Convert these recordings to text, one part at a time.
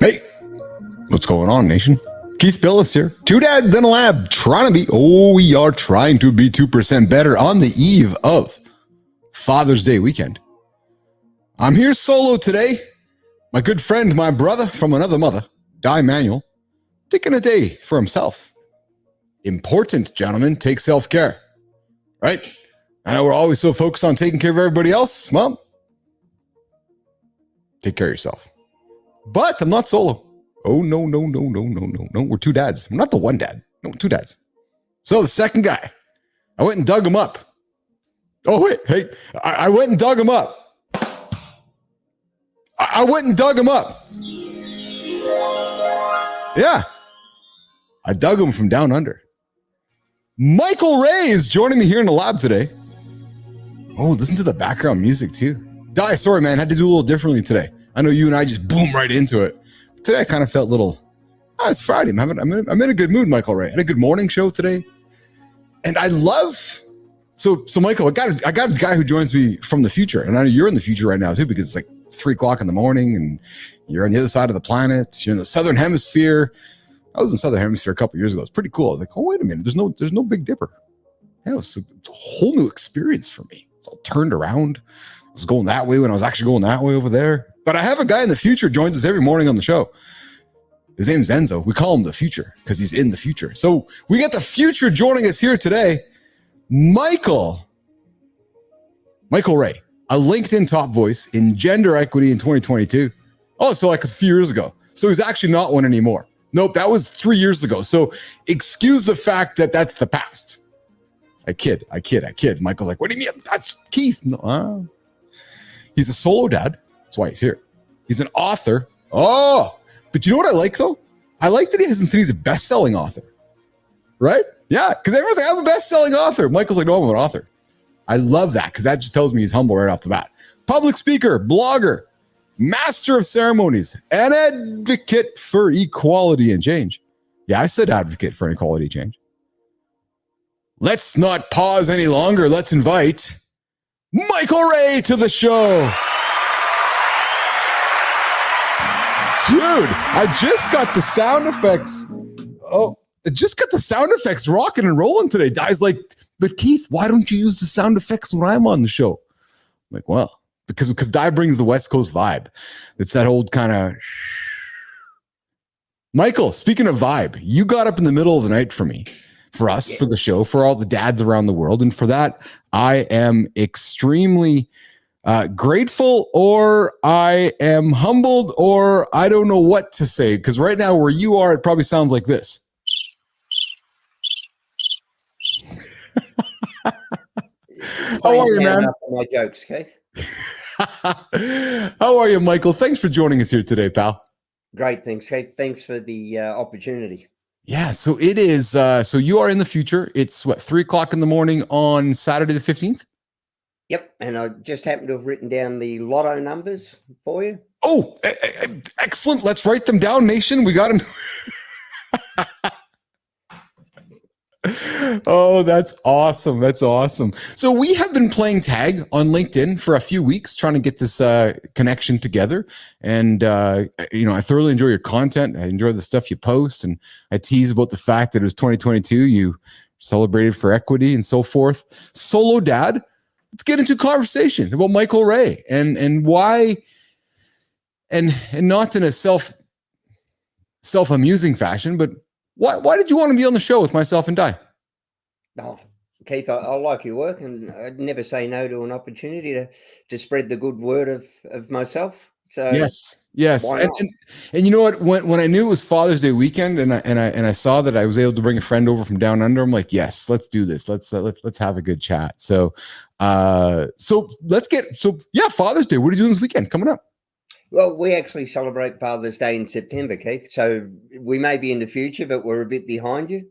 Hey, what's going on, nation? Keith Billis here. Two dads in a lab trying to be, we are trying to be 2% better on the eve of Father's Day weekend. I'm here solo today. My good friend, my brother from another mother, Di Manuel, taking a day for himself. Important, gentlemen, take self-care, right? I know we're always so focused on taking care of everybody else. Well, take care of yourself. But I'm not solo. Oh, no. We're two dads. We're not the one dad. No, two dads. So the second guy, I went and dug him up. Oh, wait, hey, I went and dug him up. I went and dug him up. Yeah. I dug him from down under. Michael Ray is joining me here in the lab today. Oh, listen to the background music too. Di, sorry, man. Had to do a little differently today. I know you and I just boom right into it. Today I kind of felt a little, it's Friday. I'm in a good mood, Michael Ray. I had a good morning show today. And I love, so Michael, I got a guy who joins me from the future. And I know you're in the future right now too, because it's like 3 o'clock in the morning and you're on the other side of the planet. You're in the Southern Hemisphere. I was in the Southern Hemisphere a couple years ago. It's pretty cool. I was like, oh, wait a minute. There's no Big Dipper. Yeah, it's a whole new experience for me. It's all turned around. I was going that way when I was actually going that way over there. But I have a guy in the future joins us every morning on the show. His name's Enzo. We call him the future because he's in the future. So we got the future joining us here today. Michael Ray, a LinkedIn top voice in gender equity in 2022. Oh, so like a few years ago. So he's actually not one anymore. Nope, that was 3 years ago. So excuse the fact that that's the past. I kid. Michael's like, what do you mean? That's Keith. No, he's a solo dad. That's why he's here. He's an author. Oh, but you know what I like though? I like that he hasn't said he's a best-selling author. Right? Yeah, because everyone's like, I'm a best-selling author. Michael's like, no, I'm an author. I love that because that just tells me he's humble right off the bat. Public speaker, blogger, master of ceremonies, an advocate for equality and change. Yeah, I said advocate for equality and change. Let's not pause any longer. Let's invite Michael Ray to the show. Dude, I just got the sound effects. Oh, I just got the sound effects rocking and rolling today. Di's like, but Keith, why don't you use the sound effects when I'm on the show? I'm like, well, because Di brings the West Coast vibe. It's that old kind of. Michael, speaking of vibe, you got up in the middle of the night for me, for us, for the show, for all the dads around the world. And for that, I am extremely grateful, or I am humbled, or I don't know what to say. Because right now where you are, it probably sounds like this. How are you, man? My jokes, okay? How are you, Michael? Thanks for joining us here today, pal. Great, thanks, Kate. Thanks for the opportunity. Yeah, so it is. So you are in the future. It's what, 3 o'clock in the morning on Saturday the 15th? Yep, and I just happened to have written down the lotto numbers for you. Oh, excellent. Let's write them down, nation. We got them. Oh, that's awesome. That's awesome. So we have been playing tag on LinkedIn for a few weeks, trying to get this connection together. And, I thoroughly enjoy your content. I enjoy the stuff you post. And I tease about the fact that it was 2022. You celebrated for equity and so forth. Solo dad. Let's get into a conversation about Michael Ray and why, and not in a self-amusing fashion, but why did you want to be on the show with myself and Di? Oh, Keith, I like your work, and I'd never say no to an opportunity to spread the good word of myself. So yes. And you know what? When I knew it was Father's Day weekend, and I saw that I was able to bring a friend over from down under, I'm like, yes, let's do this. Let's have a good chat. So Father's Day. What are you doing this weekend coming up? Well, we actually celebrate Father's Day in September, Keith. So we may be in the future, but we're a bit behind you.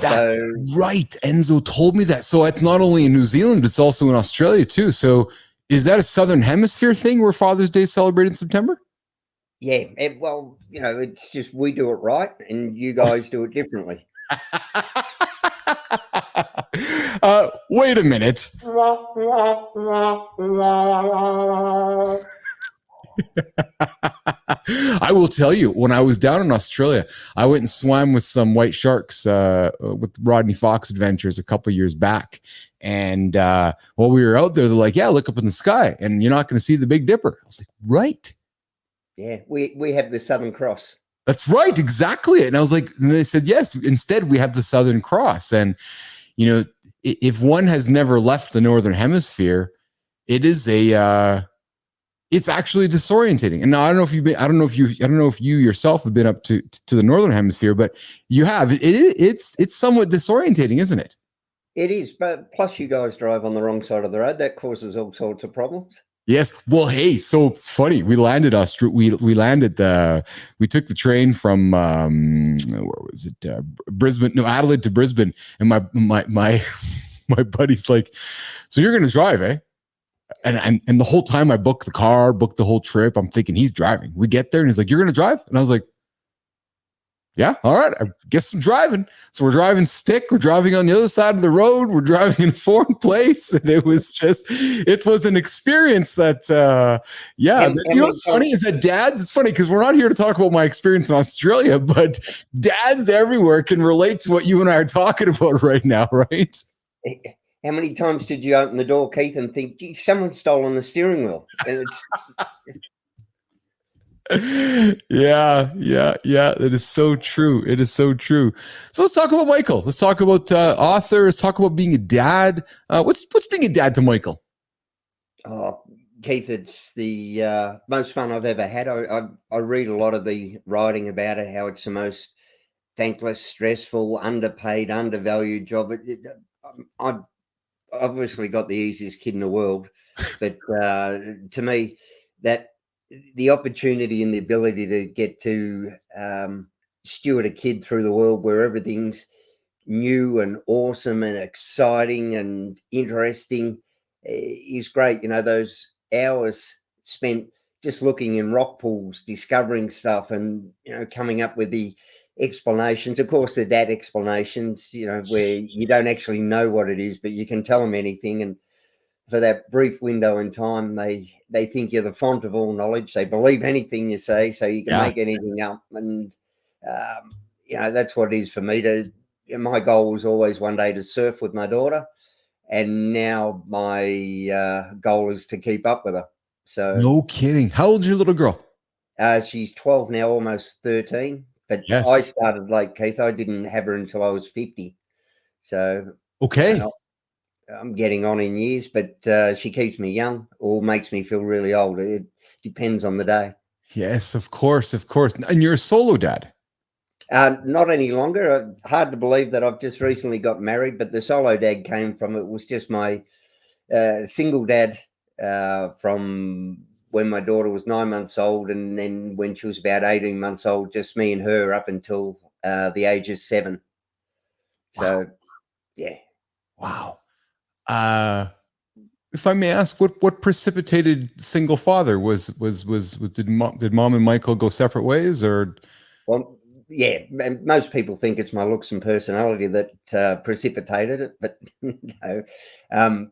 That's right. Enzo told me that. So it's not only in New Zealand, but it's also in Australia too. So is that a Southern Hemisphere thing where Father's Day is celebrated in September? Yeah. It's just we do it right and you guys do it differently. Wait a minute. I will tell you, when I was down in Australia, I went and swam with some white sharks with Rodney Fox Adventures a couple years back. And while we were out there, they're like, yeah, look up in the sky and you're not going to see the Big Dipper. I was like, right. Yeah, we have the Southern Cross. That's right. Exactly. And I was like, and they said, yes, instead we have the Southern Cross. And, you know, if one has never left the Northern Hemisphere, it is it's actually disorientating. And now I don't know if you yourself have been up to the Northern Hemisphere, but you have. It's somewhat disorientating, isn't it? It is, but plus you guys drive on the wrong side of the road. That causes all sorts of problems. Yes. Well, hey, so it's funny. We landed we took the train from where was it? Brisbane, no, Adelaide to Brisbane, and my buddy's like, so you're gonna drive, eh? And the whole time I booked the car, booked the whole trip, I'm thinking he's driving. We get there and he's like, you're gonna drive? And I was like, yeah, all right, I guess I'm driving. So we're driving stick, we're driving on the other side of the road, we're driving in a foreign place. And it was an experience that, you know what's funny is that dads, it's funny because we're not here to talk about my experience in Australia, but dads everywhere can relate to what you and I are talking about right now, right? How many times did you open the door, Keith, and think, gee, someone's stolen the steering wheel? And yeah. It is so true. It is so true. So let's talk about Michael. Let's talk about author. Let's talk about being a dad. What's being a dad to Michael? Oh, Keith, it's the most fun I've ever had. I read a lot of the writing about it, how it's the most thankless, stressful, underpaid, undervalued job. I've obviously got the easiest kid in the world, but to me, that the opportunity and the ability to get to steward a kid through the world where everything's new and awesome and exciting and interesting is great. You know, those hours spent just looking in rock pools, discovering stuff, and, you know, coming up with the explanations. Of course, the dad explanations, you know, where you don't actually know what it is, but you can tell them anything. And for that brief window in time, they think you're the font of all knowledge. They believe anything you say, so you can make anything up. And you know, that's what it is for me. My goal was always one day to surf with my daughter, and now my goal is to keep up with her. So no kidding. How old is your little girl? She's 12 now, almost 13. But yes, I started late, Keith. I didn't have her until I was 50. So okay. You know, I'm getting on in years, but she keeps me young or makes me feel really old. It depends on the day. Yes, of course. And you're a solo dad? Not any longer. Hard to believe that I've just recently got married, but the solo dad came from, it was just my single dad from when my daughter was 9 months old, and then when she was about 18 months old, just me and her up until the age of 7. So, wow. Yeah. Wow. If I may ask, what precipitated single father? Did mom and Michael go separate ways, or? Well, yeah, most people think it's my looks and personality that precipitated it, but no.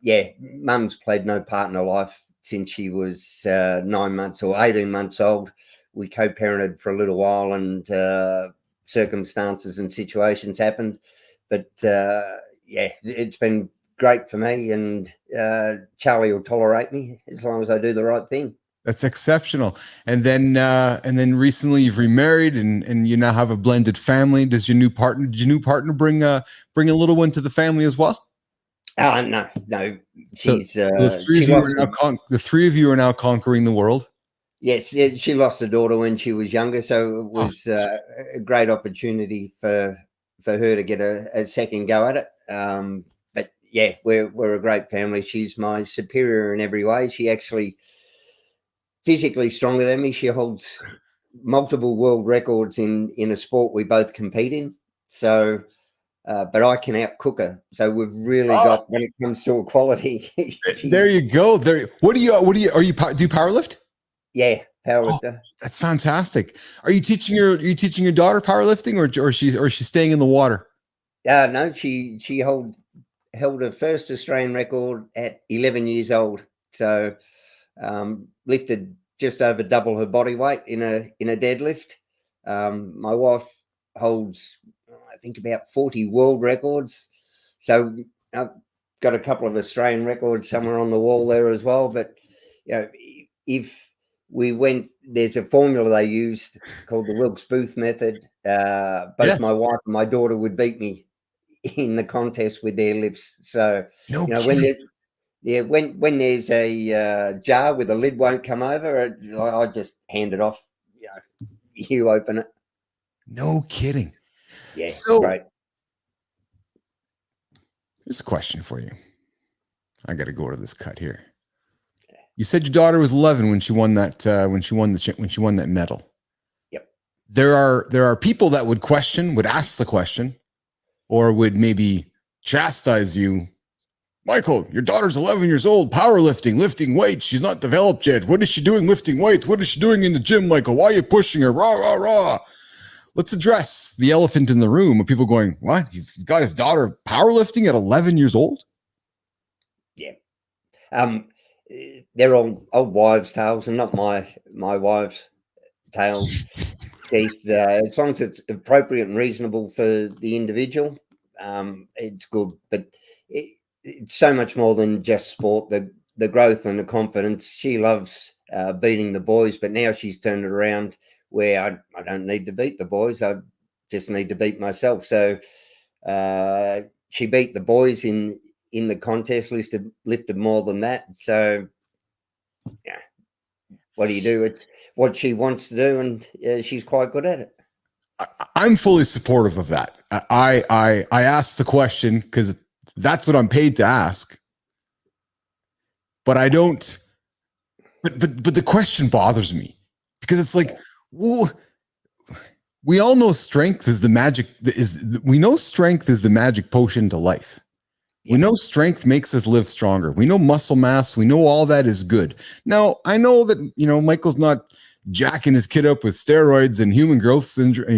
Yeah, mum's played no part in her life since she was 9 months or 18 months old. We co-parented for a little while, and circumstances and situations happened, but yeah, it's been great for me, and Charlie will tolerate me as long as I do the right thing. That's exceptional. And then recently you've remarried, and you now have a blended family. Did your new partner bring a little one to the family as well? No. She's so the three of you are now conquering the world. Yes, she lost a daughter when she was younger, so it was a great opportunity for her to get a second go at it. But yeah, we're a great family. She's my superior in every way. She actually physically stronger than me. She holds multiple world records in a sport we both compete in. So, but I can outcook her. So we've really got, when it comes to equality. There you go. There. Do you powerlift? Yeah, powerlifter. Oh, that's fantastic. Are you teaching your daughter powerlifting, or she's staying in the water? No, she held her first Australian record at 11 years old. So lifted just over double her body weight in a deadlift. My wife holds, I think, about 40 world records. So I've got a couple of Australian records somewhere on the wall there as well. But if we went, there's a formula they used called the Wilkes-Booth method. Both my wife and my daughter would beat me in the contest with their lifts. So when there's a jar with a lid won't come over, I just hand it off. You open it. No kidding. Yeah. So right. Here's a question for you. I got to go to this cut here. You said your daughter was 11 when she won that when she won that medal. Yep. There are people that would ask the question, or would maybe chastise you. Michael, your daughter's 11 years old, powerlifting, lifting weights. She's not developed yet. What is she doing lifting weights? What is she doing in the gym, Michael? Why are you pushing her? Rah, rah, rah. Let's address the elephant in the room of people going, what? He's got his daughter powerlifting at 11 years old? Yeah. They're all old wives' tales and not my wives' tales. As long as it's appropriate and reasonable for the individual, it's good. But it's so much more than just sport. The growth and the confidence. She loves beating the boys, but now she's turned it around where I don't need to beat the boys. I just need to beat myself. So she beat the boys in the contest, lifted more than that. So yeah, what do you do? It's what she wants to do, and she's quite good at it. I'm fully supportive of that. I asked the question because that's what I'm paid to ask. But I don't. But the question bothers me because it's like, we all know strength is the magic. We know strength is the magic potion to life. We know strength makes us live stronger. We know muscle mass. We know all that is good. Now, I know that, Michael's not jacking his kid up with steroids and human growth syndrome,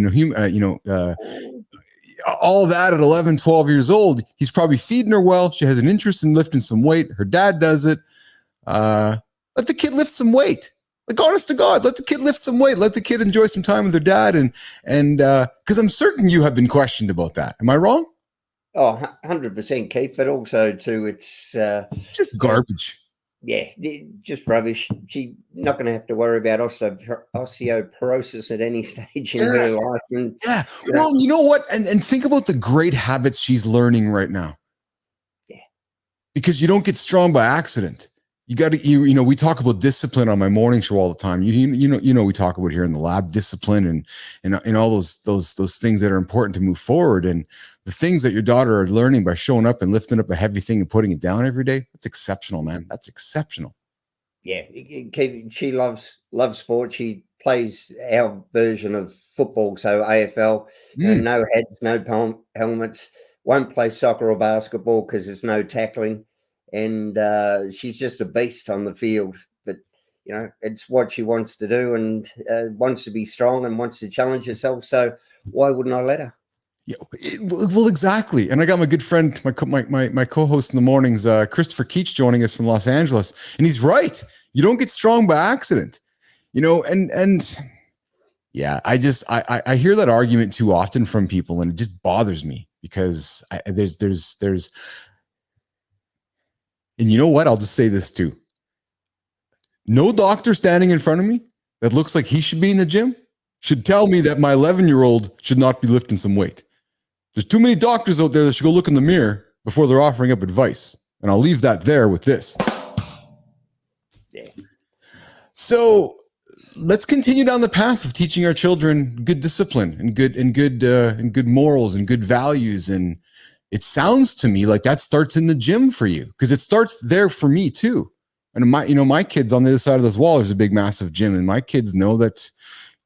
all that at 11, 12 years old. He's probably feeding her well. She has an interest in lifting some weight. Her dad does it. Let the kid lift some weight. Like, honest to God, let the kid lift some weight. Let the kid enjoy some time with their dad. And because I'm certain you have been questioned about that. Am I wrong? Oh, 100%, Keith. But also, too, it's just garbage. Yeah, just rubbish. She's not going to have to worry about osteoporosis at any stage in her life. And, well, you know what? And think about the great habits she's learning right now. Yeah. Because you don't get strong by accident. You got to, we talk about discipline on my morning show all the time. We talk about here in the lab, discipline and all those things that are important to move forward. And the things that your daughter are learning by showing up and lifting up a heavy thing and putting it down every day, that's exceptional, man. That's exceptional. Yeah, she loves sport. She plays our version of football, so AFL. No heads, no helmets. Won't play soccer or basketball because there's no tackling. And she's just a beast on the field. But, it's what she wants to do and wants to be strong and wants to challenge herself. So why wouldn't I let her? Yeah, well, exactly. And I got my good friend, my co-host in the mornings, Christopher Keach, joining us from Los Angeles. And he's right. You don't get strong by accident, and yeah, I hear that argument too often from people, and it just bothers me because there's and you know what? I'll just say this too. No doctor standing in front of me that looks like he should be in the gym should tell me that my 11-year-old should not be lifting some weight. There's too many doctors out there that should go look in the mirror before they're offering up advice. And I'll leave that there with this. Yeah. So let's continue down the path of teaching our children good discipline and good morals and good values. And it sounds to me like that starts in the gym for you, because it starts there for me too. And my kids on the other side of this wall, there's a big, massive gym, and my kids know that,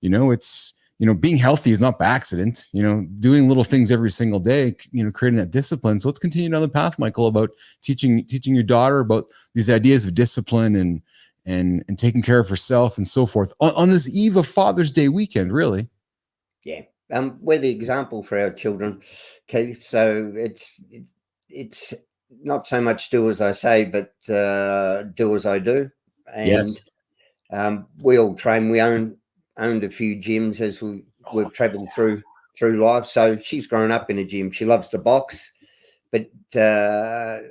it's, being healthy is not by accident, doing little things every single day, creating that discipline. So let's continue down the path, Michael, about teaching your daughter about these ideas of discipline and taking care of herself and so forth on this eve of Father's Day weekend, really. Yeah. We're the example for our children, Keith. So it's not so much do as I say, but do as I do. And yes. We all train. We owned a few gyms as we've travelled through life. So she's grown up in a gym. She loves to box, but I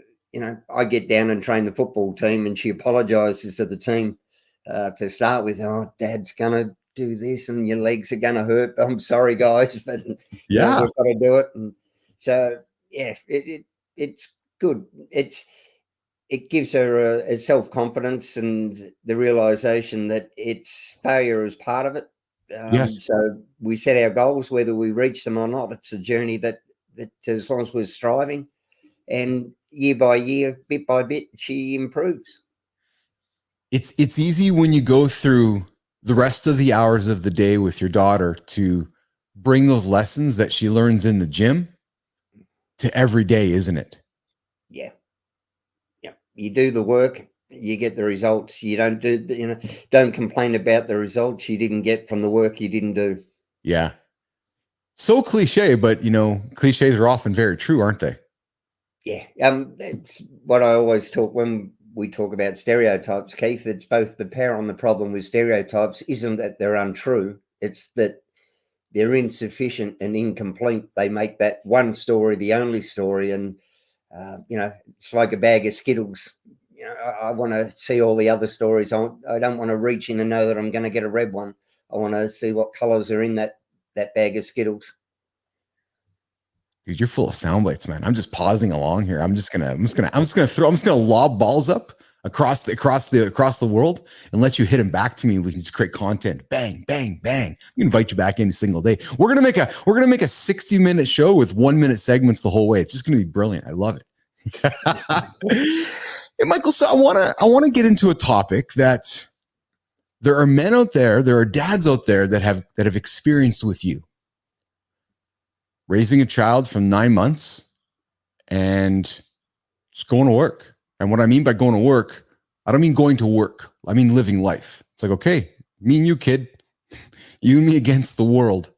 get down and train the football team, and she apologises to the team to start with. Oh, Dad's gonna do this, and your legs are gonna hurt. I'm sorry, guys, but Yeah. we've got to do it. And so it's good. It gives her a self-confidence and the realization that it's failure is part of it. Yes. So we set our goals, whether we reach them or not. It's a journey that as long as we're striving, and year by year, bit by bit, she improves. It's easy when you go through the rest of the hours of the day with your daughter to bring those lessons that she learns in the gym to every day, isn't it? Yeah. You do the work, you get the results. You don't complain about the results you didn't get from the work you didn't do. Yeah. So cliche, but cliches are often very true, aren't they? Yeah. It's what I always talk when we talk about stereotypes, Keith. It's both the power and the problem with stereotypes isn't that they're untrue. It's that they're insufficient and incomplete. They make that one story the only story. And, it's like a bag of Skittles. I want to see all the other stories. I don't want to reach in and know that I'm going to get a red one. I want to see what colors are in that bag of Skittles. Dude, you're full of sound bites, man. I'm just pausing along here. I'm just gonna lob balls up across the world and let you hit them back to me. We can just create content. Bang, bang, bang. We invite you back in a single day. We're gonna make a 60-minute show with 1-minute segments the whole way. It's just gonna be brilliant. I love it. Hey, Michael, so I wanna get into a topic that there are men out there, there are dads out there that have experienced with you. Raising a child from 9 months and just going to work. And what I mean by going to work, I don't mean going to work. I mean living life. It's like, okay, me and you, kid, you and me against the world.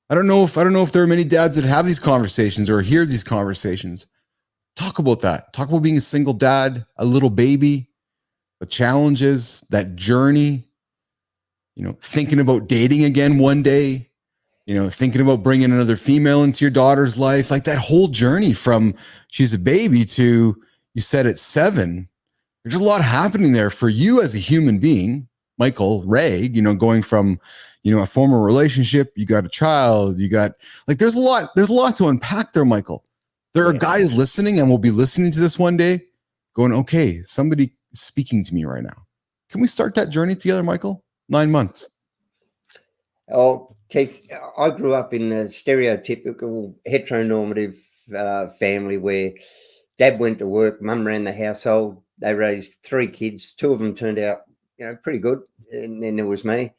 I don't know if there are many dads that have these conversations or hear these conversations. Talk about that. Talk about being a single dad, a little baby, the challenges, that journey, thinking about dating again one day, thinking about bringing another female into your daughter's life, like that whole journey from she's a baby to, you said at 7, there's a lot happening there for you as a human being, Michael Ray, going from, a former relationship, you got a child, you got there's a lot to unpack there, Michael. There are guys listening and will be listening to this one day going, okay, somebody speaking to me right now. Can we start that journey together, Michael? 9 months. Oh, Keith, I grew up in a stereotypical heteronormative family where Dad went to work, Mum ran the household. They raised 3 kids. 2 of them turned out, pretty good. And then there was me.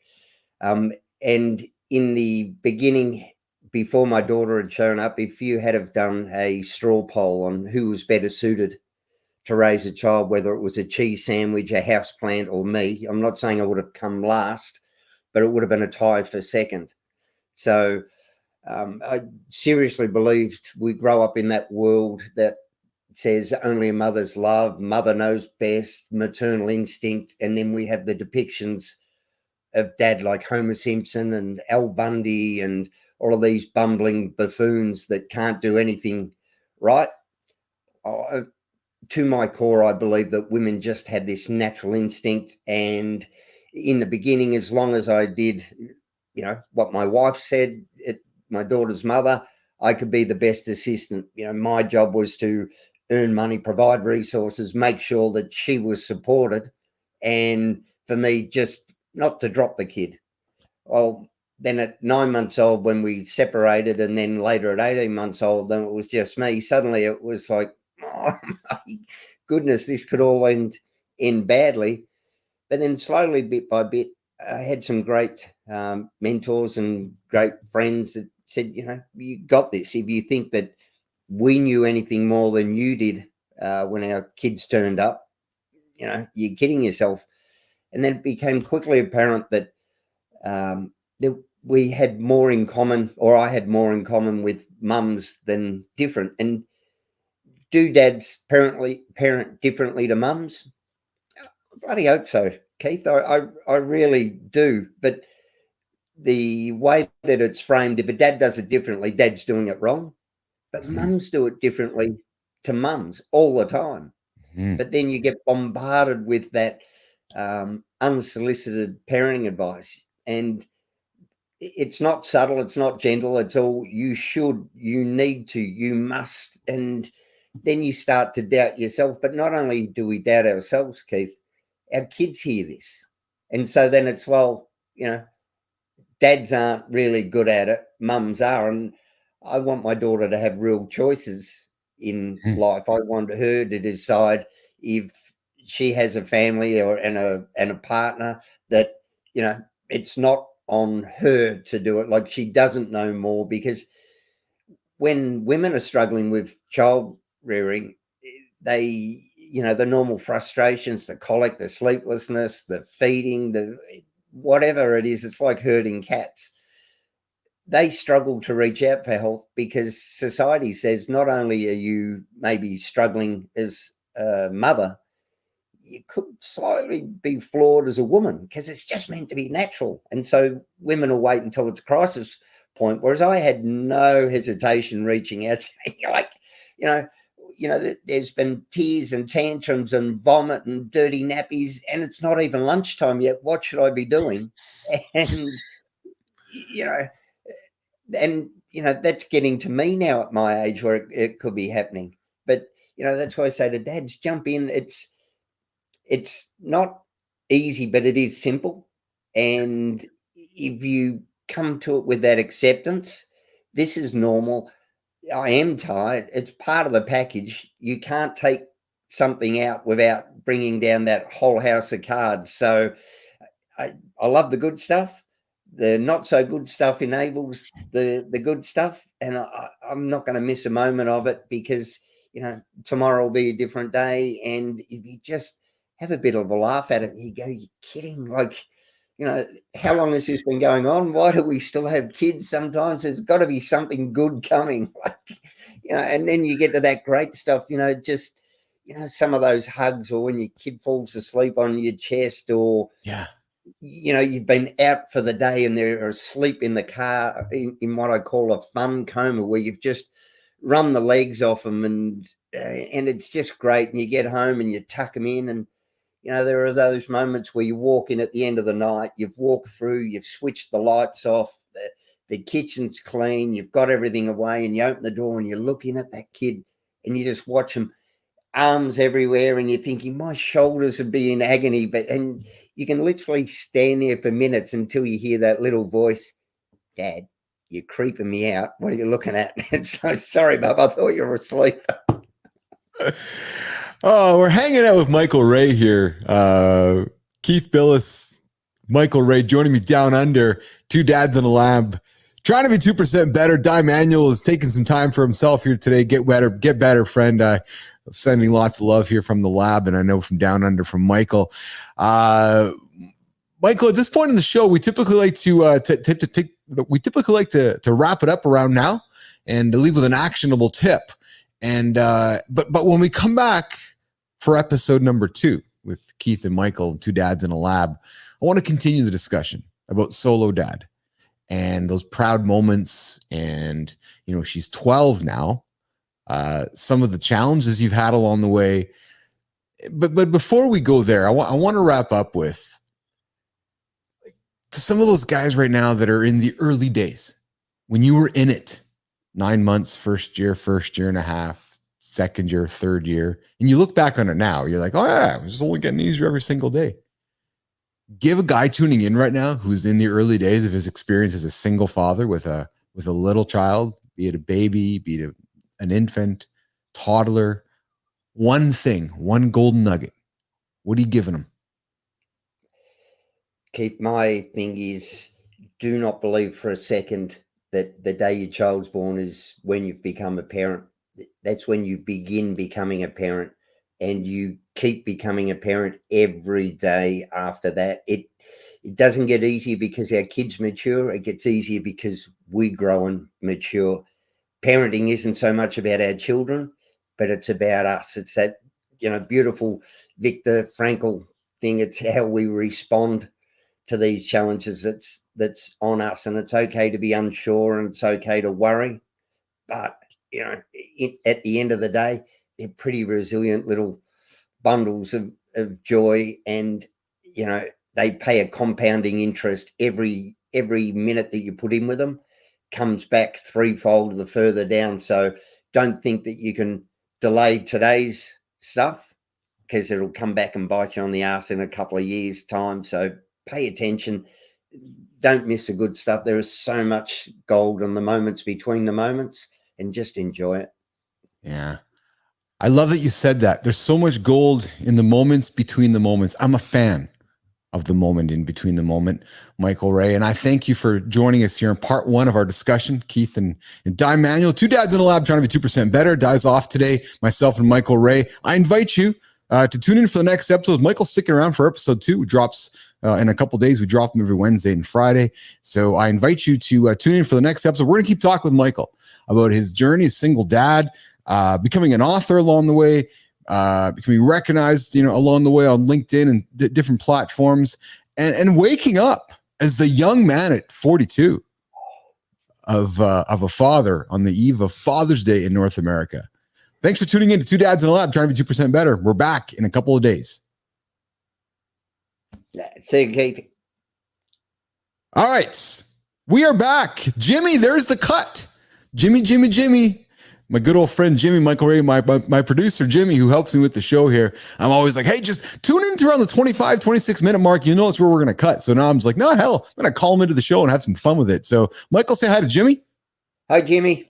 And in the beginning, before my daughter had shown up, if you had have done a straw poll on who was better suited to raise a child, whether it was a cheese sandwich, a houseplant, or me, I'm not saying I would have come last, but it would have been a tie for second. So I seriously believed we grow up in that world that says only a mother's love, mother knows best, maternal instinct, and then we have the depictions of dad like Homer Simpson and Al Bundy and all of these bumbling buffoons that can't do anything right. To my core, I believe that women just had this natural instinct, and in the beginning, as long as I did, what my wife said, my daughter's mother, I could be the best assistant. My job was to earn money, provide resources, make sure that she was supported, and for me, just not to drop the kid. Well, then at 9 months old, when we separated, and then later at 18 months old, then it was just me. Suddenly it was like, oh my goodness, this could all end badly. But then slowly, bit by bit, I had some great mentors and great friends that said, you got this. If you think that we knew anything more than you did when our kids turned up, you're kidding yourself. And then it became quickly apparent that we had more in common, or I had more in common with mums than different. And do dads parent differently to mums? bloody hope so, Keith. I really do. But the way that it's framed, if a dad does it differently, dad's doing it wrong. But mums do it differently to mums all the time. But then you get bombarded with that unsolicited parenting advice. And it's not subtle, it's not gentle, it's all you should, you need to, you must. And then you start to doubt yourself. But not only do we doubt ourselves, Keith, our kids hear this. And so then it's, well, dads aren't really good at it, mums are. And I want my daughter to have real choices in life. I want her to decide if she has a family and a partner that, it's not on her to do it. Like, she doesn't know more, because when women are struggling with child rearing, they, the normal frustrations, the colic, the sleeplessness, the feeding, the whatever it is, it's like herding cats. They struggle to reach out for help because society says not only are you maybe struggling as a mother, you could slightly be flawed as a woman, because it's just meant to be natural. And so women will wait until it's a crisis point, whereas I had no hesitation reaching out to me. Like, there's been tears and tantrums and vomit and dirty nappies, and it's not even lunchtime yet. What should I be doing? And, that's getting to me now at my age, where it could be happening. But, that's why I say to dads, jump in. It's not easy, but it is simple. And if you come to it with that acceptance, this is normal. I am tired. It's part of the package. You can't take something out without bringing down that whole house of cards. So I love the good stuff. The not so good stuff enables the good stuff. And I'm not going to miss a moment of it, because, tomorrow will be a different day. And if you just have a bit of a laugh at it, and you go, you're kidding. Like, how long has this been going on? Why do we still have kids? Sometimes there's got to be something good coming. Like, and then you get to that great stuff, just, some of those hugs, or when your kid falls asleep on your chest, or, you've been out for the day and they're asleep in the car in what I call a fun coma, where you've just run the legs off them, and it's just great. And you get home and you tuck them in, and, there are those moments where you walk in at the end of the night, you've walked through, you've switched the lights off, the kitchen's clean, you've got everything away, and you open the door and you're looking at that kid and you just watch them, arms everywhere, and you're thinking, my shoulders would be in agony. And you can literally stand there for minutes until you hear that little voice, Dad, you're creeping me out. What are you looking at? And so, sorry, Bob, I thought you were asleep. Oh, we're hanging out with Michael Ray here. Keith Billis, Michael Ray joining me down under, two dads in a lab, trying to be 2% better. Di Manuel is taking some time for himself here today. Get better, friend. Sending lots of love here from the lab, and I know from down under from Michael. Michael, at this point in the show, we typically like to wrap it up around now and to leave with an actionable tip. And but when we come back for episode number 2 with Keith and Michael, two dads in a lab, I want to continue the discussion about solo dad and those proud moments. And, she's 12 now. Some of the challenges you've had along the way. But before we go there, I want to wrap up with some of those guys right now that are in the early days, when you were in it, 9 months, first year and a half, second year, third year, and you look back on it now, you're like, oh yeah, it was only getting easier every single day. Give a guy tuning in right now who's in the early days of his experience as a single father with a little child, be it a baby, be it an infant, toddler, one thing, one golden nugget. What are you giving him? Keith, my thing is, do not believe for a second that the day your child's born is when you've become a parent. That's when you begin becoming a parent, and you keep becoming a parent every day after that. It doesn't get easier because our kids mature. It gets easier because we grow and mature. Parenting isn't so much about our children, but it's about us. It's that, beautiful Viktor Frankl thing. It's how we respond to these challenges that's on us. And it's okay to be unsure, and it's okay to worry. But, at the end of the day, they're pretty resilient little bundles of joy. And, they pay a compounding interest. Every minute that you put in with them comes back threefold the further down. So don't think that you can delay today's stuff, because it'll come back and bite you on the ass in a couple of years' time. So pay attention. Don't miss the good stuff. There is so much gold in the moments between the moments, and just enjoy it. Yeah. I love that you said that. There's so much gold in the moments between the moments. I'm a fan of the moment in between the moment, Michael Ray. And I thank you for joining us here in part one of our discussion. Keith and Di Manuel, two dads in the lab trying to be 2% better. Di's off today, myself and Michael Ray. I invite you to tune in for the next episode. Michael's sticking around for episode 2. It drops in a couple days. We drop them every Wednesday and Friday. So I invite you to tune in for the next episode. We're going to keep talking with Michael about his journey as single dad, becoming an author along the way, becoming recognized, along the way on LinkedIn and different platforms, and waking up as the young man at 42 of a father on the eve of Father's Day in North America. Thanks for tuning in to Two Dads in the Lab, trying to be 2% better. We're back in a couple of days. See you, Keith. All right. We are back. Jimmy, there's the cut. Jimmy. My good old friend, Jimmy, Michael Ray, my producer, Jimmy, who helps me with the show here. I'm always like, hey, just tune in to around the 25, 26 minute mark. It's where we're going to cut. So now I'm just like, no, hell, I'm going to call him into the show and have some fun with it. So Michael, say hi to Jimmy. Hi, Jimmy.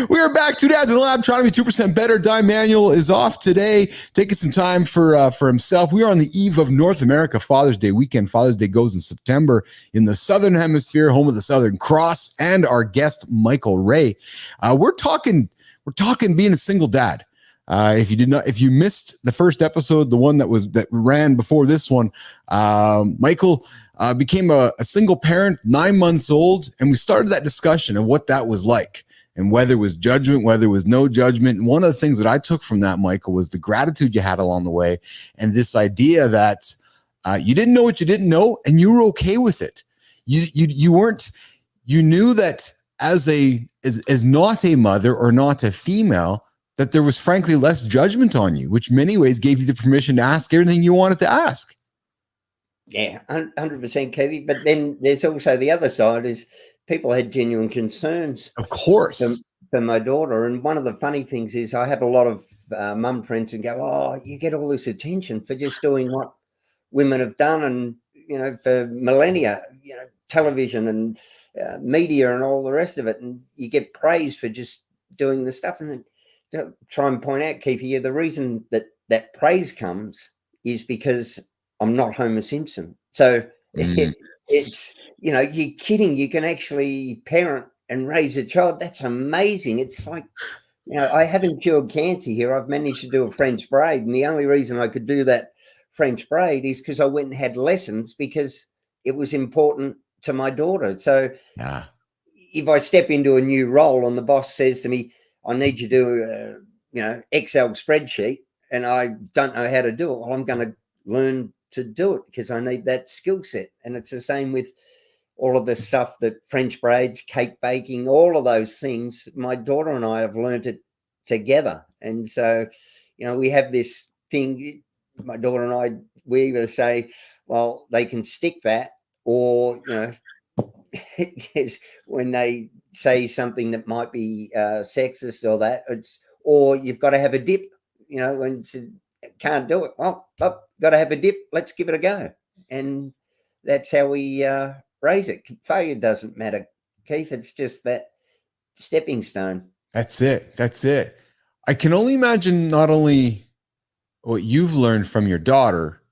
We are back. Two Dads in the Lab, trying to be 2% better. Di Manuel is off today, taking some time for himself. We are on the eve of North America Father's Day weekend. Father's Day goes in September in the Southern Hemisphere, home of the Southern Cross, and our guest Michael Ray. We're talking being a single dad. If you missed the first episode, the one that ran before this one, Michael became a single parent, 9 months old, and we started that discussion of what that was like, and whether it was judgment, whether it was no judgment. And one of the things that I took from that, Michael, was the gratitude you had along the way, and this idea that you didn't know what you didn't know, and you were okay with it. You weren't. You knew that as not a mother or not a female, that there was frankly less judgment on you, which in many ways gave you the permission to ask everything you wanted to ask. Yeah, 100%, Kevin. But then there's also the other side, is people had genuine concerns. Of course. For my daughter. And one of the funny things is I have a lot of mum friends and go, oh, you get all this attention for just doing what women have done, and, for millennia, television and media and all the rest of it. And you get praise for just doing the stuff. And then try and point out, Keith, the reason that praise comes is because I'm not Homer Simpson. So it's, you're kidding. You can actually parent and raise a child. That's amazing. It's like, I haven't cured cancer here. I've managed to do a French braid. And the only reason I could do that French braid is because I went and had lessons, because it was important to my daughter. So if I step into a new role and the boss says to me, I need you to do a, Excel spreadsheet, and I don't know how to do it, well, I'm going to learn to do it because I need that skill set. And it's the same with all of the stuff, that French braids, cake baking, all of those things. My daughter and I have learned it together. And so, we have this thing, my daughter and I, we either say, well, they can stick that, or, when they say something that might be sexist or that, or you've got to have a dip, and can't do it. Well, got to have a dip. Let's give it a go. And that's how we raise it. Failure doesn't matter, Keith. It's just that stepping stone. That's it. I can only imagine not only what you've learned from your daughter.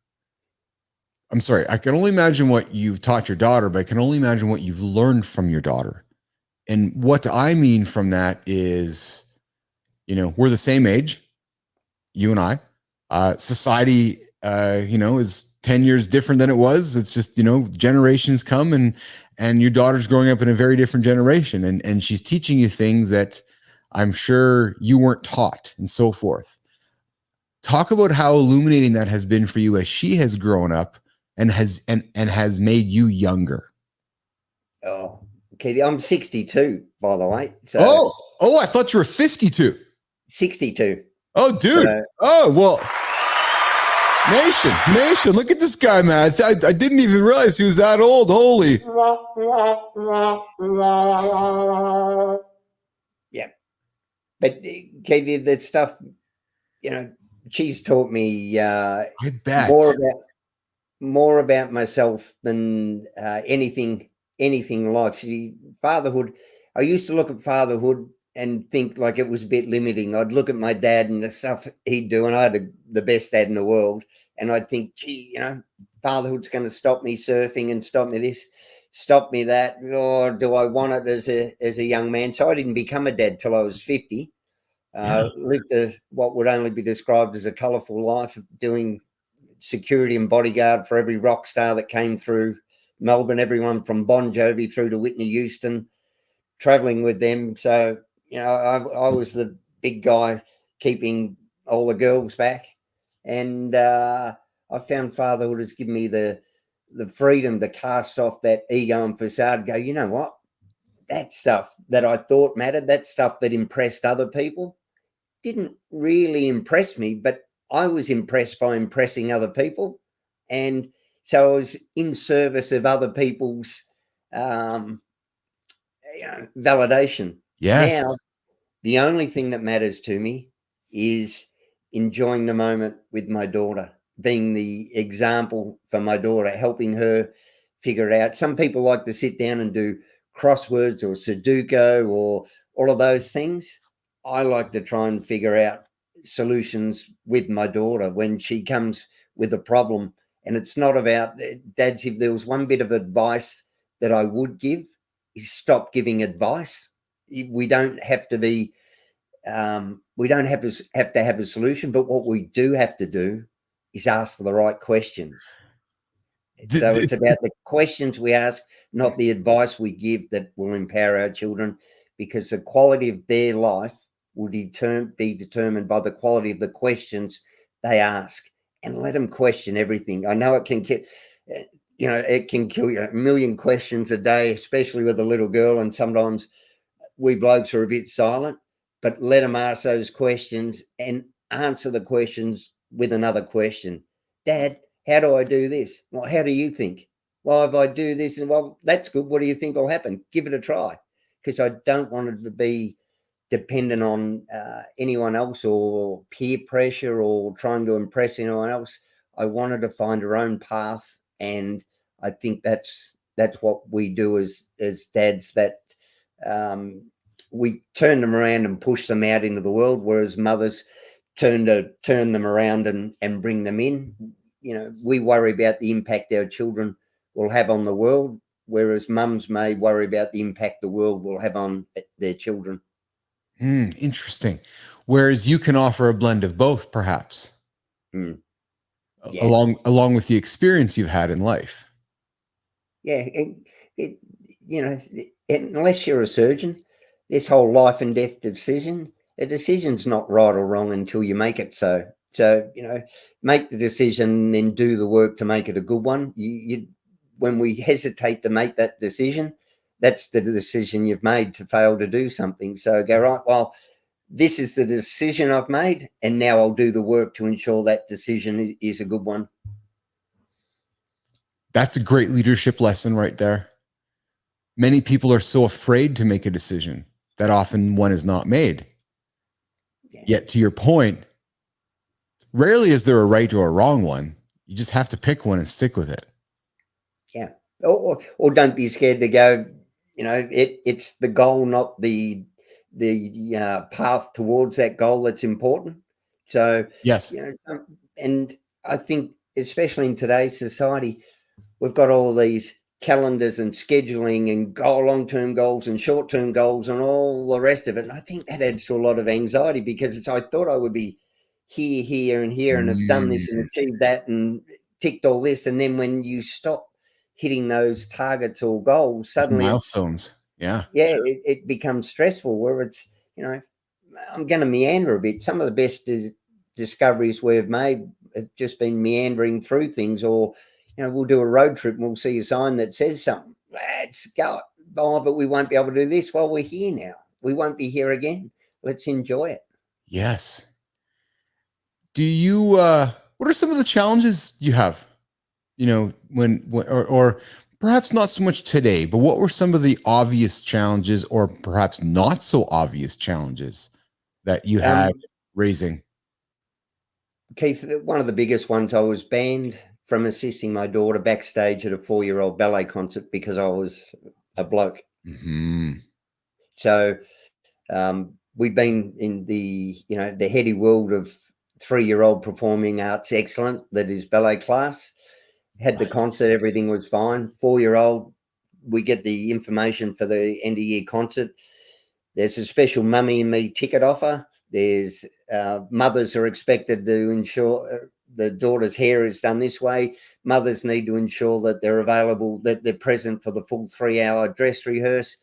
I can only imagine what you've taught your daughter, but I can only imagine what you've learned from your daughter. And what I mean from that is, we're the same age, you and I. Society, is 10 years different than it was. It's just, generations come, and your daughter's growing up in a very different generation, and she's teaching you things that I'm sure you weren't taught, and so forth. Talk about how illuminating that has been for you as she has grown up and has made you younger. Oh, okay. I'm 62, by the way. So oh, I thought you were 52. 62. Oh, dude. So, Oh, well, nation, look at this guy, man. I didn't even realize he was that old. Holy. Yeah. But okay, the stuff, she's taught me I bet. more about myself than anything in life. Fatherhood, I used to look at fatherhood and think like it was a bit limiting. I'd look at my dad and the stuff he'd do, and I had the best dad in the world, and I'd think, gee, fatherhood's going to stop me surfing and stop me this, stop me that, or do I want it as a young man? So I didn't become a dad till I was 50. Lived what would only be described as a colourful life of doing security and bodyguard for every rock star that came through Melbourne, everyone from Bon Jovi through to Whitney Houston, traveling with them. So, I was the big guy keeping all the girls back. And I found fatherhood has given me the freedom to cast off that ego and facade, go, you know what? That stuff that I thought mattered, that stuff that impressed other people, didn't really impress me, but I was impressed by impressing other people. And so I was in service of other people's validation. Yes. Now, the only thing that matters to me is enjoying the moment with my daughter, being the example for my daughter, helping her figure it out. Some people like to sit down and do crosswords or Sudoku or all of those things. I like to try and figure out solutions with my daughter when she comes with a problem. And it's not about, Dads, if there was one bit of advice that I would give, is stop giving advice. We don't have to be, we don't have to have a solution, but what we do have to do is ask the right questions. So it's about the questions we ask, not the advice we give, that will empower our children, because the quality of their life will be determined by the quality of the questions they ask. And let them question everything. I know it can get, it can kill you a million questions a day, especially with a little girl. And sometimes we blokes are a bit silent, but let them ask those questions and answer the questions with another question. Dad, how do I do this? Well, how do you think? Well, if I do this, and well, that's good. What do you think will happen? Give it a try. Because I don't want it to be dependent on anyone else or peer pressure or trying to impress anyone else. I wanted to find her own path, and I think that's what we do as dads. That we turn them around and push them out into the world, whereas mothers turn them around and bring them in. We worry about the impact our children will have on the world, whereas mums may worry about the impact the world will have on their children. Interesting. Whereas you can offer a blend of both, perhaps, Yeah. along with the experience you've had in life. Yeah, unless you're a surgeon, this whole life and death decision, a decision's not right or wrong until you make it so. So, make the decision, then do the work to make it a good one. When we hesitate to make that decision, that's the decision you've made to fail to do something. So go, right, well, this is the decision I've made, and now I'll do the work to ensure that decision is a good one. That's a great leadership lesson right there. Many people are so afraid to make a decision that often one is not made. Yeah. Yet, to your point, rarely is there a right or a wrong one. You just have to pick one and stick with it. Yeah. Or don't be scared to go, it's the goal, not the path towards that goal that's important. So, yes. And I think, especially in today's society, we've got all these calendars and scheduling and long-term goals and short-term goals and all the rest of it. And I think that adds to a lot of anxiety, because I thought I would be here and here and have done this and achieved that and ticked all this. And then when you stop hitting those targets or goals, suddenly milestones. It becomes stressful, where it's, I'm going to meander a bit. Some of the best discoveries we've made have just been meandering through things, or we'll do a road trip and we'll see a sign that says something. Let's go. Oh, but we won't be able to do this. Well, we're here now. We won't be here again. Let's enjoy it. Yes. Do you what are some of the challenges you have? When or perhaps not so much today, but what were some of the obvious challenges or perhaps not so obvious challenges that you had raising? Keith, one of the biggest ones, I was banned from assisting my daughter backstage at a 4-year-old ballet concert because I was a bloke. Mm-hmm. So we've been in the heady world of 3-year-old performing arts excellent, that is ballet class. Had the concert, everything was fine. 4-year-old, we get the information for the end of year concert. There's a special mummy and me ticket offer. There's mothers are expected to ensure the daughter's hair is done this way. Mothers need to ensure that they're available, that they're present for the full 3-hour dress rehearse.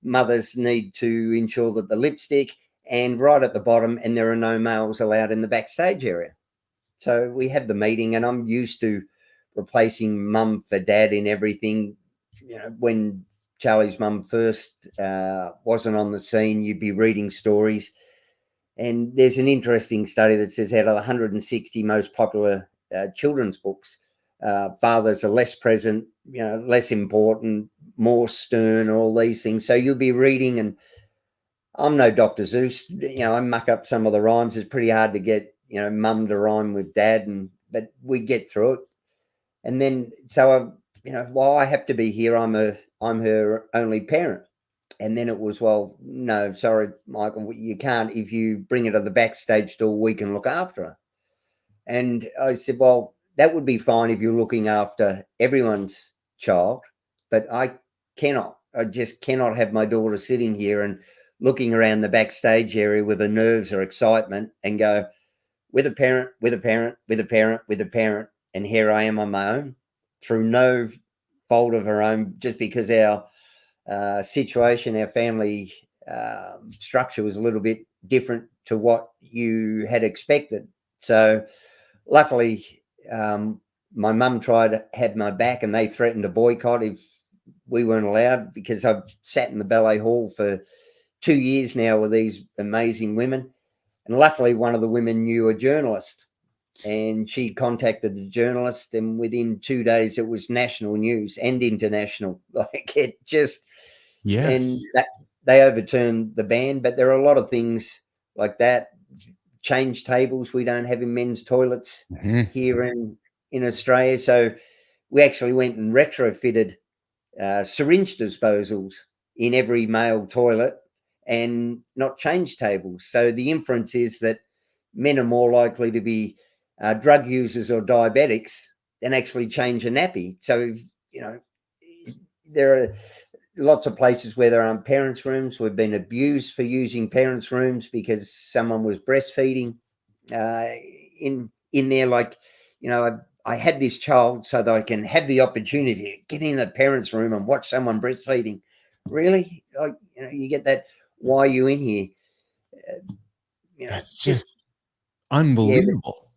Mothers need to ensure that the lipstick, and right at the bottom, and there are no males allowed in the backstage area. So we have the meeting, and I'm used to replacing mum for dad in everything. When Charlie's mum first wasn't on the scene, you'd be reading stories. And there's an interesting study that says out of the 160 most popular children's books, fathers are less present, less important, more stern, all these things. So you'll be reading, and I'm no Dr. Seuss. I muck up some of the rhymes. It's pretty hard to get, mum to rhyme with dad, but we get through it. And then, so while I have to be here, I'm her only parent. And then it was, well, no, sorry, Michael, you can't. If you bring her to the backstage door, we can look after her. And I said, well, that would be fine if you're looking after everyone's child, but I just cannot have my daughter sitting here and looking around the backstage area with her nerves or excitement and go, with a parent, with a parent, with a parent, with a parent. And here I am on my own through no fault of her own, just because our situation, our family structure was a little bit different to what you had expected. So luckily, my mum tried to have my back, and they threatened to boycott if we weren't allowed, because I've sat in the ballet hall for 2 years now with these amazing women. And luckily, one of the women knew a journalist, and she contacted the journalist, and within 2 days, it was national news and international. Like, it just, Yes. and they overturned the ban. But there are a lot of things like that. Change tables we don't have in men's toilets here in Australia. So we actually went and retrofitted syringe disposals in every male toilet, and not change tables. So the inference is that men are more likely to be drug users or diabetics than actually change a nappy. So, there are lots of places where there aren't parents' rooms. We've been abused for using parents' rooms because someone was breastfeeding in there. Like, I had this child so that I can have the opportunity to get in the parents' room and watch someone breastfeeding. Really? Like, you get that. Why are you in here? That's just unbelievable.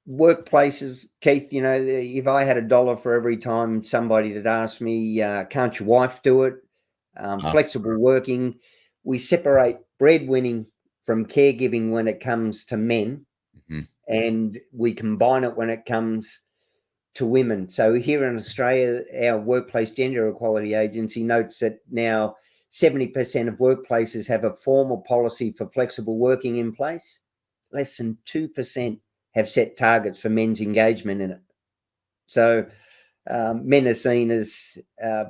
Workplaces, Keith, if I had $1 for every time somebody that asked me, can't your wife do it? Flexible working. We separate breadwinning from caregiving when it comes to men, and we combine it when it comes to women. So here in Australia, our Workplace Gender Equality Agency notes that now 70% of workplaces have a formal policy for flexible working in place. Less than 2% have set targets for men's engagement in it. So men are seen as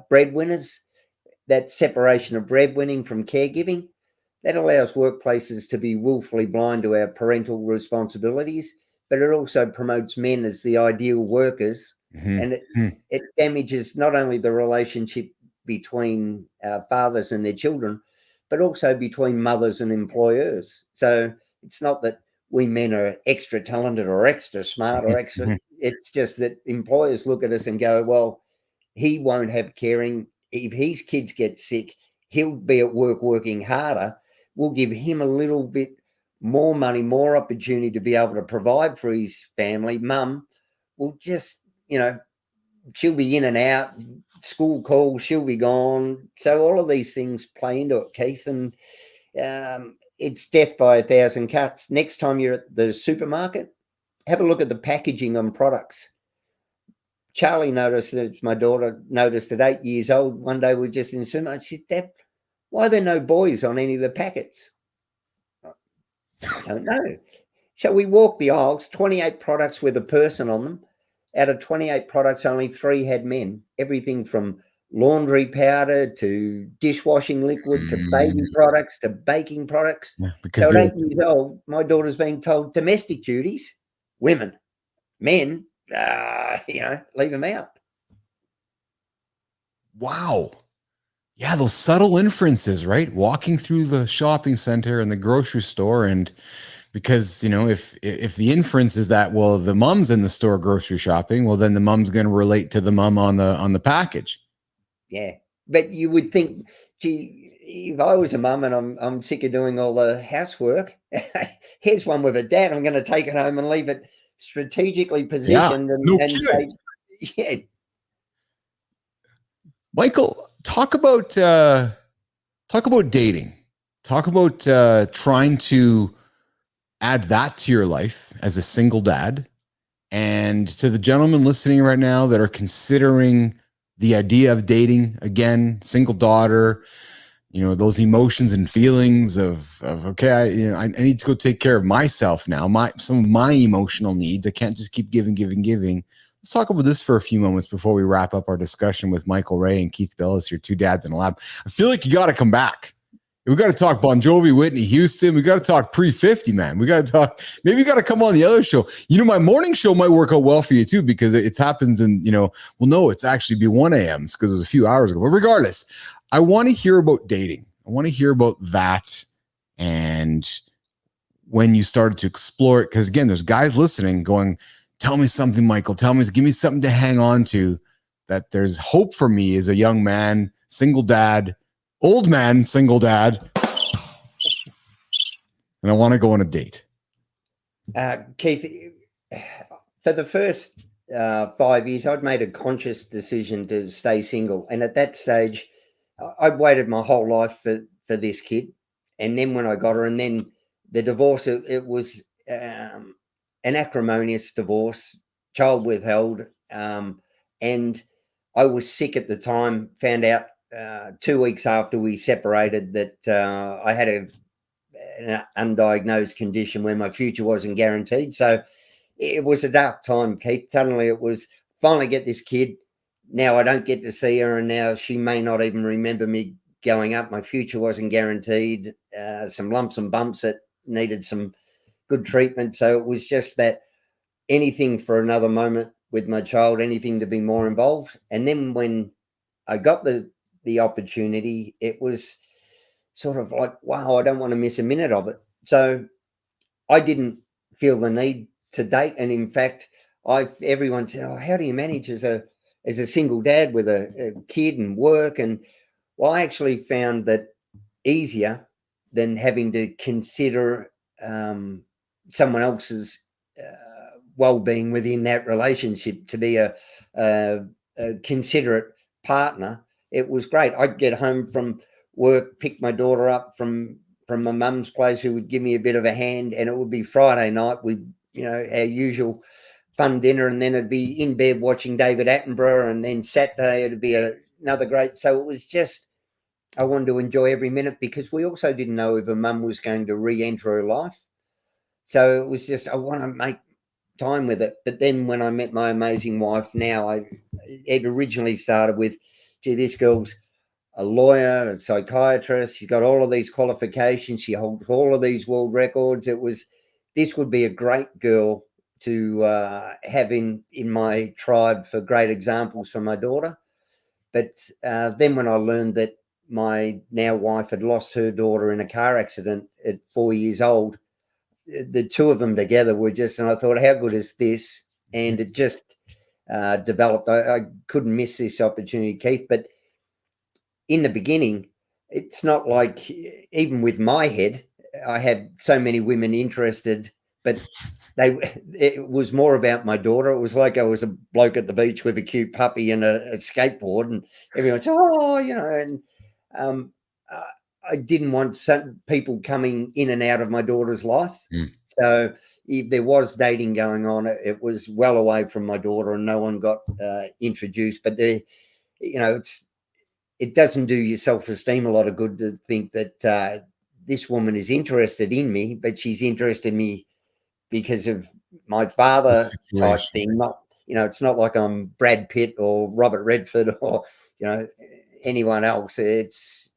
breadwinners. That separation of breadwinning from caregiving, that allows workplaces to be willfully blind to our parental responsibilities, but it also promotes men as the ideal workers. And it damages not only the relationship between fathers and their children, but also between mothers and employers. So it's not that we men are extra talented or extra smart or extra. It's just that employers look at us and go, well, he won't have caring. If his kids get sick, he'll be at work working harder. We'll give him a little bit more money, more opportunity to be able to provide for his family, mum will just, she'll be in and out, school calls, she'll be gone. So all of these things play into it, Keith, and it's death by 1,000 cuts. Next time you're at the supermarket, have a look at the packaging on products. Charlie noticed, my daughter noticed at 8 years old, one day we're just in the supermarket, she said, Dad, why are there no boys on any of the packets? I don't know. So we walked the aisles, 28 products with a person on them. Out of 28 products, only 3 had men. Everything from laundry powder to dishwashing liquid to baby products to baking products. Yeah, because so at 8 years old, my daughter's being told domestic duties, women, men, leave them out. Wow. Yeah, those subtle inferences, right? Walking through the shopping center and the grocery store, and because if the inference is that, well, the mom's in the store grocery shopping, well, then the mom's going to relate to the mom on the package. Yeah, but you would think, gee, if I was a mum and I'm sick of doing all the housework, here's one with a dad. I'm going to take it home and leave it strategically positioned and say, yeah. Michael, talk about dating. Talk about trying to add that to your life as a single dad, and to the gentlemen listening right now that are considering the idea of dating again, single daughter, those emotions and feelings of okay, I need to go take care of myself now, some of my emotional needs. I can't just keep giving. Let's talk about this for a few moments before we wrap up our discussion with Michael Ray and Keith Bellis, your 2 dads in a lab. I feel like you got to come back. We got to talk Bon Jovi, Whitney Houston. We got to talk pre-50, man. We got to talk. Maybe you got to come on the other show. My morning show might work out well for you too, because it happens in, well, no, it's actually be 1 a.m. because it was a few hours ago. But regardless, I want to hear about dating. I want to hear about that and when you started to explore it. Because again, there's guys listening going, tell me something, Michael. Give me something to hang on to, that there's hope for me as a young man, single dad, old man, single dad, and I want to go on a date. Keith, for the first 5 years, I'd made a conscious decision to stay single. And at that stage, I'd waited my whole life for this kid. And then when I got her, and then the divorce, it was an acrimonious divorce, child withheld. And I was sick at the time, found out 2 weeks after we separated that I had an undiagnosed condition where my future wasn't guaranteed. So it was a dark time, Keith. Suddenly it was finally get this kid. Now I don't get to see her, and now she may not even remember me going up. My future wasn't guaranteed. Some lumps and bumps that needed some good treatment. So it was just that anything for another moment with my child, anything to be more involved. And then when I got the opportunity, it was sort of like, wow, I don't want to miss a minute of it. So I didn't feel the need to date. And in fact, everyone said, oh, how do you manage as a single dad with a kid and work? And well, I actually found that easier than having to consider someone else's well-being within that relationship, to be a considerate partner. It was great. I'd get home from work, pick my daughter up from my mum's place, who would give me a bit of a hand, and it would be Friday night. We'd, our usual fun dinner, and then it'd be in bed watching David Attenborough, and then Saturday it'd be another great. So it was just, I wanted to enjoy every minute, because we also didn't know if a mum was going to re-enter her life. So it was just, I want to make time with it. But then when I met my amazing wife, it originally started with, gee, this girl's a lawyer, a psychiatrist. She's got all of these qualifications. She holds all of these world records. This would be a great girl to have in my tribe for great examples for my daughter. But then when I learned that my now wife had lost her daughter in a car accident at 4 years old, the two of them together were just, and I thought, how good is this? And it just developed. I couldn't miss this opportunity, Keith. But in the beginning, it's not like, even with my head, I had so many women interested, but it was more about my daughter. It was like I was a bloke at the beach with a cute puppy and a skateboard, and everyone's, oh, and um, uh, I didn't want some people coming in and out of my daughter's life. So if there was dating going on, it was well away from my daughter, and no one got introduced. But it doesn't do your self-esteem a lot of good to think that this woman is interested in me, but she's interested in me because of my father type thing. Not, it's not like I'm Brad Pitt or Robert Redford or, anyone else. It's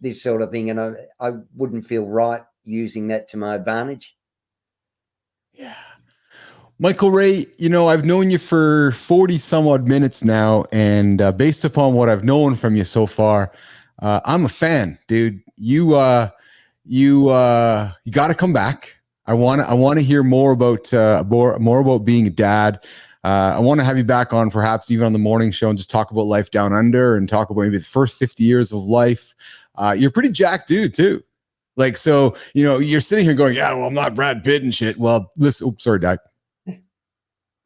this sort of thing. And I wouldn't feel right using that to my advantage. Yeah. Michael Ray, I've known you for 40 some odd minutes now. And based upon what I've known from you so far, I'm a fan, dude. You got to come back. I want to hear more about more about being a dad. I want to have you back on, perhaps even on the morning show, and just talk about life down under and talk about maybe the first 50 years of life. You're a pretty jacked dude too. Like, so, you're sitting here going, yeah, well, I'm not Brad Pitt and shit. Well, listen, oops, sorry, Dad.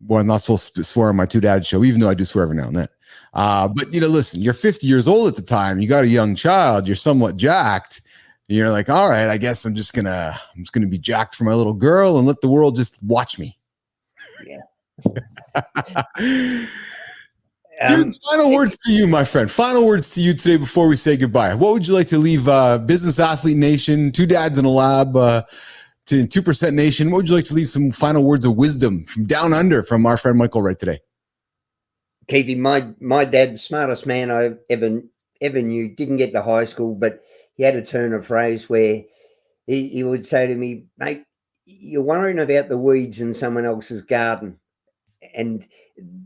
Well, I'm not supposed to swear on my two dads show, even though I do swear every now and then. But listen, you're 50 years old at the time. You got a young child. You're somewhat jacked. You're like, all right, I guess I'm just gonna be jacked for my little girl and let the world just watch me. Yeah. Dude, final words to you, my friend. Final words to you today before we say goodbye. What would you like to leave Business Athlete Nation, Two Dads in a Lab, to 2% Nation? What would you like to leave some final words of wisdom from down under from our friend Michael Ray today? Keithy, my dad, the smartest man I ever knew, didn't get to high school, but he had a turn of phrase where he would say to me, mate, you're worrying about the weeds in someone else's garden. And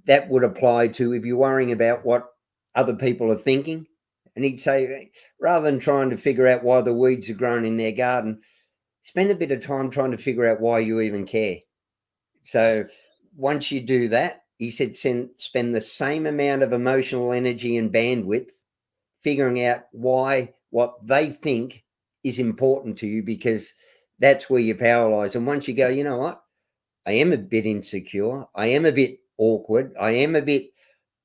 that would apply to if you're worrying about what other people are thinking. And he'd say, rather than trying to figure out why the weeds are grown in their garden, spend a bit of time trying to figure out why you even care. So once you do that, he said, spend the same amount of emotional energy and bandwidth figuring out why what they think is important to you, because that's where your power lies. And once you go, you know what? I am a bit insecure. I am a bit awkward. I am a bit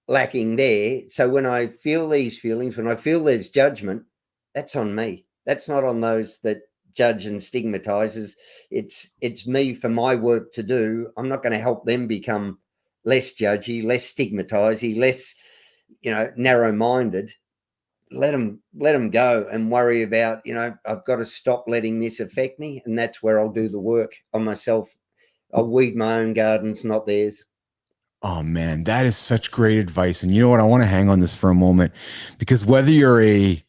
lacking there. So when I feel these feelings, when I feel there's judgment, that's on me. That's not on those that judge and stigmatizes. It's me for my work to do. I'm not going to help them become less judgy, less stigmatizing, less, narrow-minded. Let them go and worry about, I've got to stop letting this affect me. And that's where I'll do the work on myself. I'll weed my own gardens, not theirs. Oh man, that is such great advice. And you know what? I want to hang on this for a moment, because whether you're a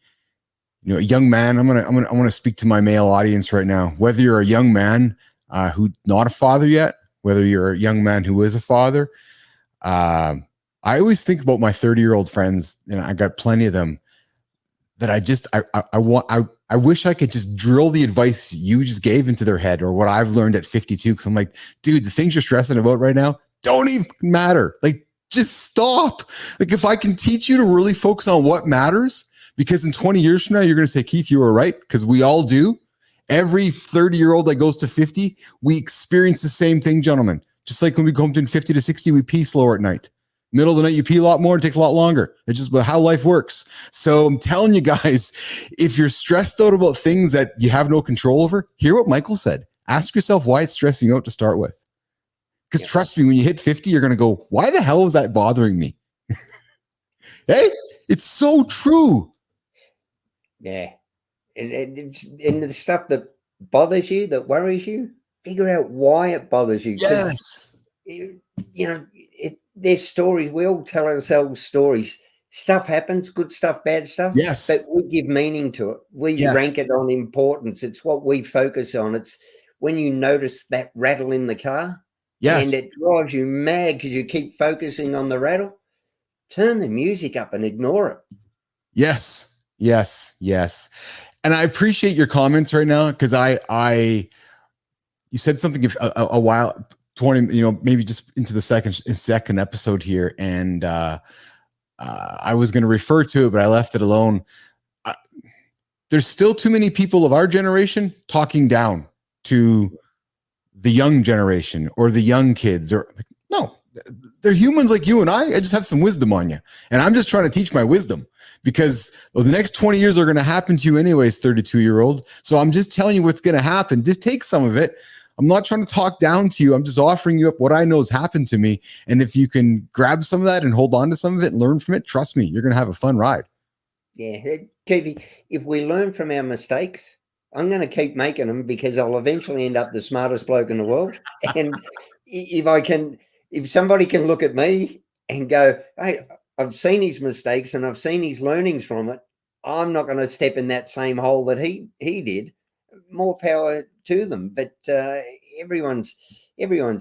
young man, I'm gonna speak to my male audience right now. Whether you're a young man who's not a father yet, whether you're a young man who is a father, I always think about my 30-year-old friends, and I got plenty of them, that I wish I could just drill the advice you just gave into their head, or what I've learned at 52. Cause I'm like, dude, the things you're stressing about right now don't even matter. Like, just stop. Like, if I can teach you to really focus on what matters, because in 20 years from now, you're going to say, Keith, you were right. Cause we all do. Every 30-year-old that goes to 50, we experience the same thing, gentlemen. Just like when we come to 50 to 60, we pee slower at night. Middle of the night, you pee a lot more. It takes a lot longer. It's just how life works. So I'm telling you guys, if you're stressed out about things that you have no control over, hear what Michael said. Ask yourself why it's stressing you out to start with. Because trust me, when you hit 50, you're going to go, why the hell is that bothering me? Hey, it's so true. Yeah. And the stuff that bothers you, that worries you, figure out why it bothers you. Yes. There's stories. We all tell ourselves stories. Stuff happens, good stuff, bad stuff. Yes. But we give meaning to it. We rank it on importance. It's what we focus on. It's when you notice that rattle in the car, and it drives you mad because you keep focusing on the rattle, turn the music up and ignore it. Yes. And I appreciate your comments right now, because you said something a while 20, maybe just into the second episode here. And I was going to refer to it, but I left it alone. there's still too many people of our generation talking down to the young generation or the young kids. Or no, they're humans like you and I just have some wisdom on you. And I'm just trying to teach my wisdom because the next 20 years are going to happen to you anyways, 32-year-old. So I'm just telling you what's going to happen. Just take some of it. I'm not trying to talk down to you. I'm just offering you up what I know has happened to me. And if you can grab some of that and hold on to some of it and learn from it, trust me, you're going to have a fun ride. Yeah, Keithy, if we learn from our mistakes, I'm going to keep making them because I'll eventually end up the smartest bloke in the world. And if somebody can look at me and go, hey, I've seen his mistakes and I've seen his learnings from it, I'm not going to step in that same hole that he did. More power to them. But everyone's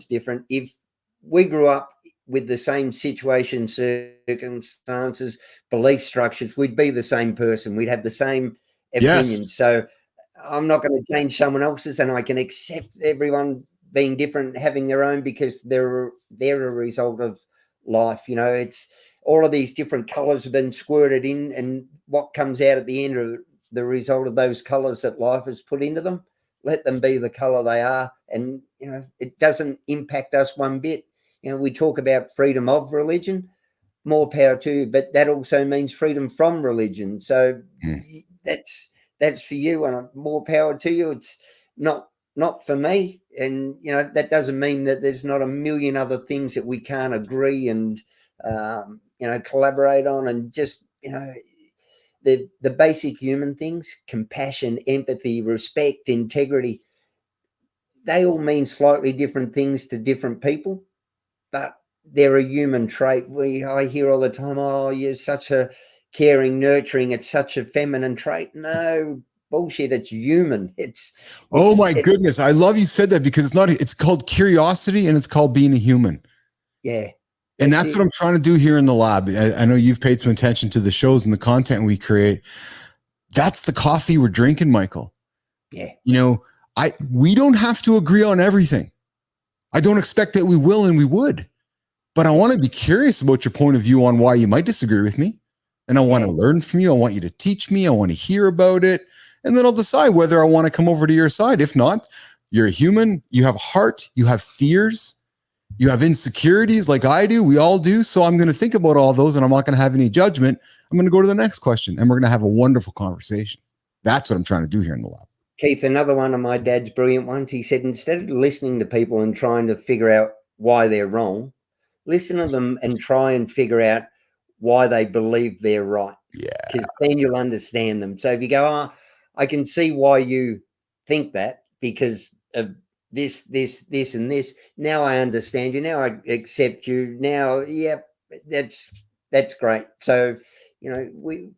different. If we grew up with the same situation, circumstances, belief structures, we'd be the same person. We'd have the same opinions. Yes. So I'm not going to change someone else's, and I can accept everyone being different, having their own, because they're a result of life. You know, it's all of these different colors have been squirted in, and what comes out at the end are the result of those colors that life has put into them. Let them be the color they are. And, you know, it doesn't impact us one bit. You know, we talk about freedom of religion, more power to you, but that also means freedom from religion. So that's for you, and more power to you. It's not for me. And, you know, that doesn't mean that there's not a million other things that we can't agree and, you know, collaborate on, and just, you know, the basic human things, compassion, empathy, respect, integrity, they all mean slightly different things to different people, but they're a human trait. I hear all the time, oh, you're such a caring, nurturing, it's such a feminine trait. No, bullshit, it's human. Oh my goodness. I love you said that, because it's called curiosity and it's called being a human. Yeah. And that's what I'm trying to do here in the lab. I know you've paid some attention to the shows and the content we create. That's the coffee we're drinking, Michael. Yeah. You know, we don't have to agree on everything. I don't expect that we will, and we would. But I want to be curious about your point of view on why you might disagree with me. And I want to learn from you. I want you to teach me. I want to hear about it. And then I'll decide whether I want to come over to your side. If not, you're a human. You have heart. You have fears. You have insecurities like I do. We all do. So I'm going to think about all those, and I'm not going to have any judgment. I'm going to go to the next question, and we're going to have a wonderful conversation. That's what I'm trying to do here in the lab. Keith, another one of my dad's brilliant ones. He said, instead of listening to people and trying to figure out why they're wrong, listen to them and try and figure out why they believe they're right. Yeah. Because then you'll understand them. So if you go, oh, I can see why you think that because of this, and this. Now I understand you. Now I accept you. Now, yep, that's great. So, you know,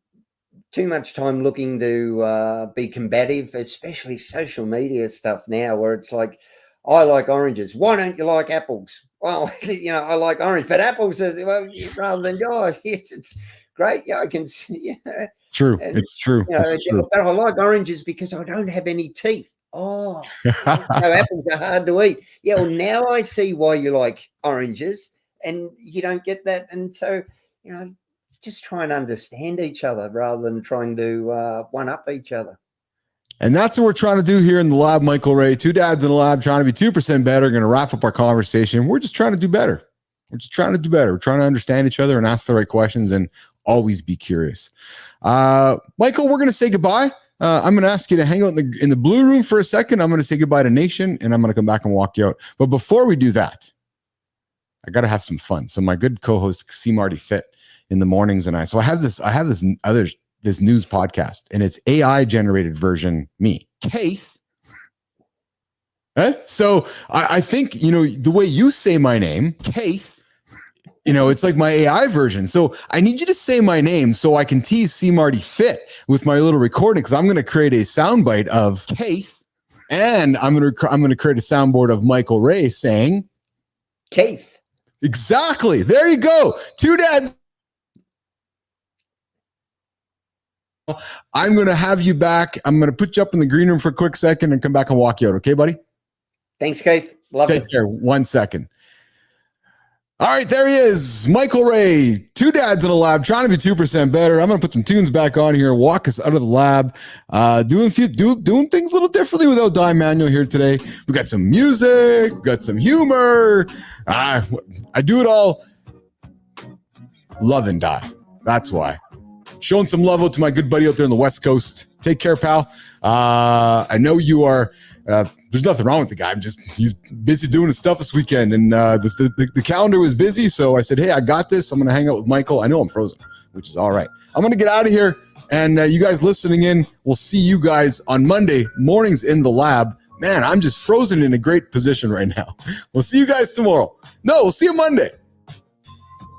too much time looking to be combative, especially social media stuff now, where it's like, I like oranges. Why don't you like apples? Well, you know, I like orange, but apples are, well, rather than yours. It's great. Yeah, I can see. Yeah. True. It's true. You know, it's true. But I like oranges because I don't have any teeth. Oh, so apples are hard to eat. Yeah, well, now I see why you like oranges, and you don't get that. And so, you know, just try and understand each other rather than trying to one-up each other. And that's what we're trying to do here in the lab, Michael Ray. Two dads in the lab trying to be 2% better. Going to wrap up our conversation. We're just trying to do better. We're just trying to do better. We're trying to understand each other and ask the right questions and always be curious. Michael, we're going to say goodbye. I'm going to ask you to hang out in the blue room for a second. I'm going to say goodbye to Nation, and I'm going to come back and walk you out. But before we do that, I got to have some fun. So my good co-host, C. Marty Fit, in the mornings, and I have this news podcast, and it's AI generated version me, Keith. So I think, you know, the way you say my name, Keith, you know, it's like my AI version. So I need you to say my name so I can tease C. Marty Fit with my little recording, because I'm going to create a soundbite of Keith, and I'm going to create a soundboard of Michael Ray saying Keith. Exactly. There you go. Two dads. I'm going to have you back. I'm going to put you up in the green room for a quick second and come back and walk you out. Okay, buddy? Thanks, Keith. Love it. Take care. 1 second. All right, there he is, Michael Ray, two dads in a lab, trying to be 2% better. I'm going to put some tunes back on here, walk us out of the lab, doing things a little differently without Di Manuel here today. We got some music, we got some humor. I do it all loving Di. That's why. Showing some love out to my good buddy out there on the West Coast. Take care, pal. I know you are. There's nothing wrong with the guy. He's busy doing his stuff this weekend, and the calendar was busy. So I said, hey, I got this. I'm going to hang out with Michael. I know I'm frozen, which is all right. I'm going to get out of here, and you guys listening in, we'll see you guys on Monday mornings in the lab. Man, I'm just frozen in a great position right now. We'll see you guys tomorrow. No, we'll see you Monday.